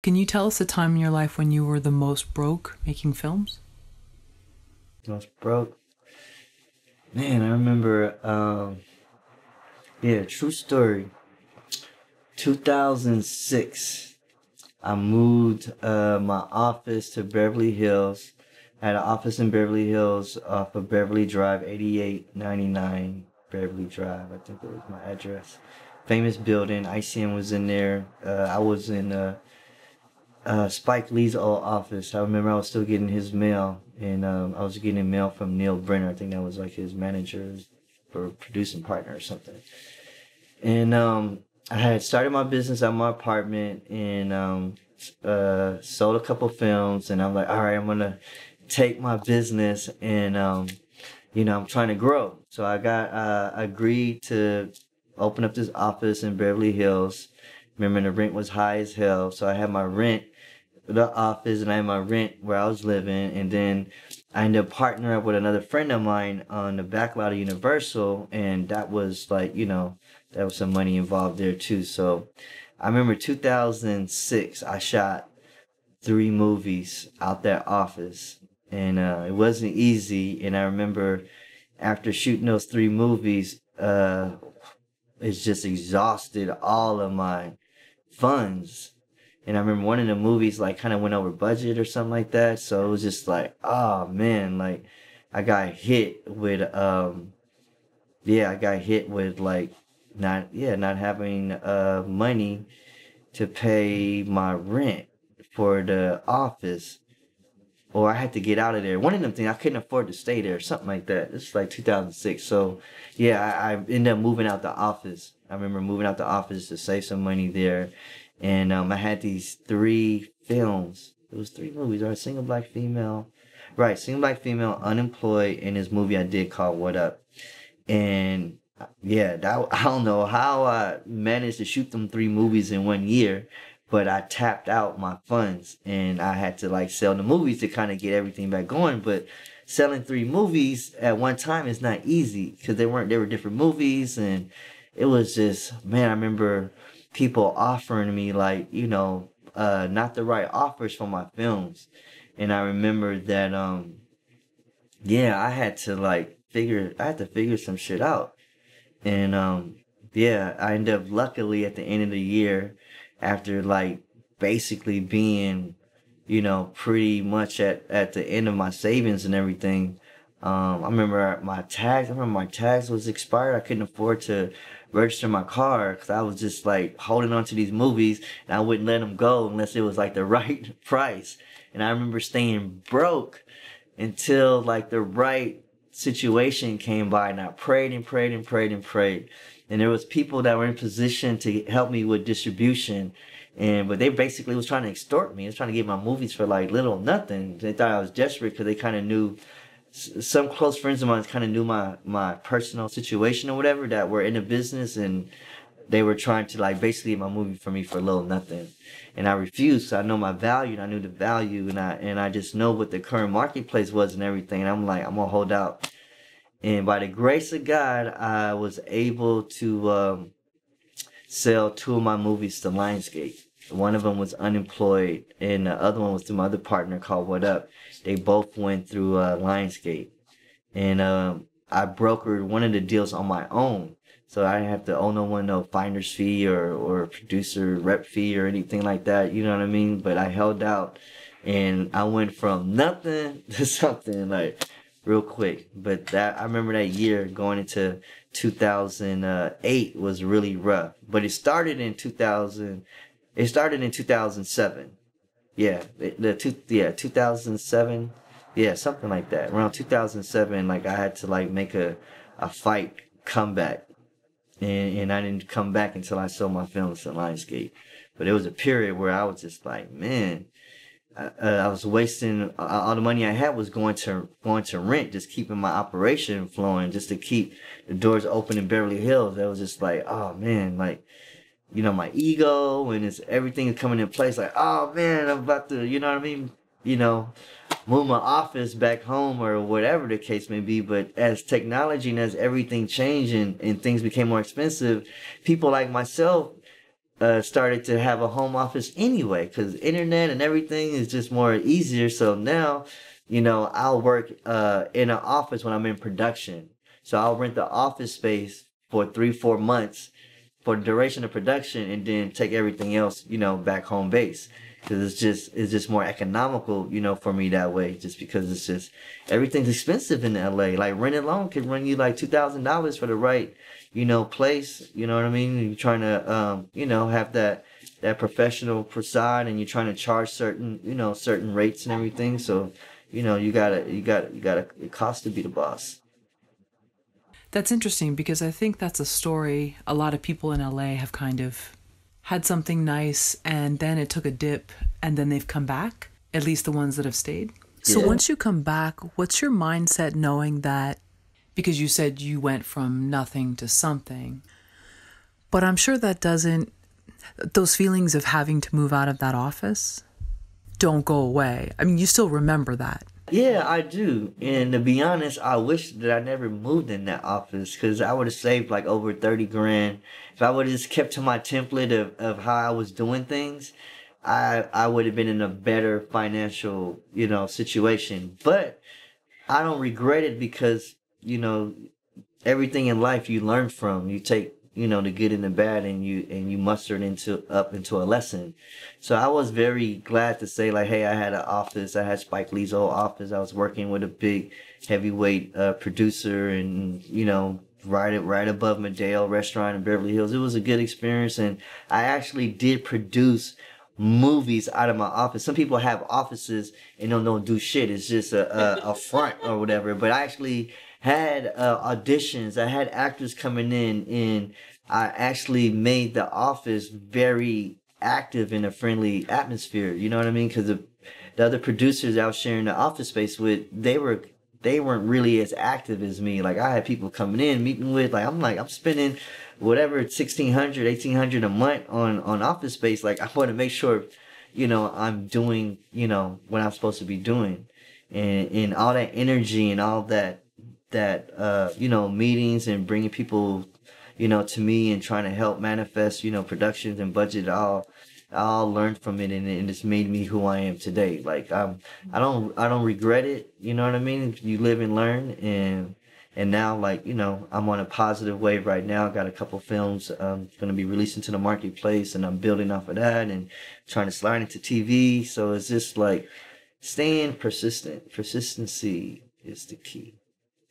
Can you tell us a time in your life when you were the most broke making films? I was broke. Man, I remember, yeah, true story. 2006, I moved my office to Beverly Hills. I had an office in Beverly Hills off of Beverly Drive, 8899 Beverly Drive. I think that was my address. Famous building. ICM was in there. I was in Spike Lee's old office. I remember I was still getting his mail, and I was getting mail from Neil Brenner. I think that was like his manager or producing partner or something. And I had started my business at my apartment and sold a couple films. And I'm like, all right, I'm gonna take my business and I'm trying to grow. So I got agreed to open up this office in Beverly Hills. Remember, the rent was high as hell, so I had my rent, the office, and I had my rent where I was living, and then I ended up partnering up with another friend of mine on the back lot of Universal, and that was like, there was some money involved there too. So I remember 2006, I shot 3 movies out that office, and it wasn't easy. And I remember after shooting those 3 movies, it's just exhausted all of my funds. And I remember one of the movies like kind of went over budget or something like that. So it was just like, oh man, like I got hit with I got hit with like not having money to pay my rent for the office, or I had to get out of there. One of them things, I couldn't afford to stay there, something like that. This is like 2006. So yeah, I ended up moving out the office. I remember moving out the office to save some money there. And I had these 3 films. It was 3 movies, right? Single black female. Right, single black female, unemployed, and this movie I did called What Up. And yeah, I don't know how I managed to shoot them 3 movies in one year, but I tapped out my funds and I had to like sell the movies to kind of get everything back going. But selling 3 movies at one time is not easy because they were different movies, and it was just, man, I remember people offering me like, not the right offers for my films. And I remember that I had to figure some shit out. And I ended up luckily at the end of the year, after like basically being, pretty much at the end of my savings and everything. I remember my tags was expired. I couldn't afford to register my car because I was just like holding on to these movies, and I wouldn't let them go unless it was like the right price. And I remember staying broke until like the right situation came by, and I prayed and prayed and prayed and prayed. And there was people that were in position to help me with distribution, but they basically was trying to extort me. They was trying to get my movies for like little or nothing. They thought I was desperate because they kind of knew, some close friends of mine kind of knew my personal situation or whatever, that were in the business, and they were trying to like basically get my movie for me for little nothing. And I refused. So I know my value, and I knew the value, and I just know what the current marketplace was and everything. And I'm like, I'm gonna hold out. And by the grace of God, I was able to sell 2 of my movies to Lionsgate. One of them was Unemployed, and the other one was through my other partner called What Up. They both went through Lionsgate. And I brokered one of the deals on my own. So I didn't have to owe no one no finder's fee or producer rep fee or anything like that. You know what I mean? But I held out, and I went from nothing to something like real quick. But I remember that year going into 2008 was really rough. But it started in 2007. Yeah, 2007. Yeah, something like that. Around 2007, like I had to like make a fight comeback. And I didn't come back until I sold my films to Lionsgate. But it was a period where I was just like, man, I was wasting all the money I had was going to rent, just keeping my operation flowing, just to keep the doors open in Beverly Hills. That was just like, oh man, like, my ego and everything is coming in place. Like, oh man, I'm about to, you know what I mean? Move my office back home or whatever the case may be. But as technology and as everything changed and things became more expensive, people like myself started to have a home office anyway, because internet and everything is just more easier. So now, you know, I'll work in an office when I'm in production. So I'll rent the office space for 3-4 months for the duration of production, and then take everything else, you know, back home base. Because it's just more economical, you know, for me that way. Just because it's just everything's expensive in LA. Like rent alone could run you like $2,000 for the right, you know, place. You know what I mean? You're trying to you know, have that professional facade, and you're trying to charge certain, you know, certain rates and everything. So, you know, you gotta it costs to be the boss. That's interesting because I think that's a story a lot of people in LA have kind of had something nice and then it took a dip and then they've come back, at least the ones that have stayed. So Yeah. once you come back, what's your mindset knowing that, because you said you went from nothing to something, but I'm sure that doesn't, those feelings of having to move out of that office don't go away. I mean, you still remember that. Yeah, I do. And to be honest, I wish that I never moved in that office, because I would have saved like over 30 grand. If I would have just kept to my template of how I was doing things, I would have been in a better financial, you know, situation. But I don't regret it, because, you know, everything in life you learn from. You take, you know, the good and the bad, and you muster it into a lesson. So I was very glad to say, like, hey, I had an office. I had Spike Lee's old office. I was working with a big heavyweight producer, and, you know, right above Madeo restaurant in Beverly Hills. It was a good experience, and I actually did produce movies out of my office. Some people have offices and don't do shit. It's just a front or whatever. But I actually had auditions. I had actors coming in, and I actually made the office very active in a friendly atmosphere. You know what I mean? Because the other producers I was sharing the office space with, they weren't really as active as me. Like, I had people coming in, meeting with, I'm spending whatever, 1,600, 1,800 a month on office space. Like, I want to make sure, you know, I'm doing, you know, what I'm supposed to be doing. And all that energy and all that, you know, meetings and bringing people, you know, to me, and trying to help manifest, you know, productions and budget, I all learned from it, and it's made me who I am today. Like, I don't regret it. You know what I mean? You live and learn, and now, like, you know, I'm on a positive wave right now. I got a couple films going to be released into the marketplace, and I'm building off of that and trying to slide into TV. So it's just like staying persistent. Persistency is the key.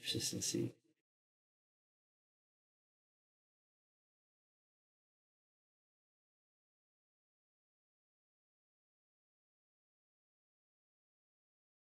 Consistency.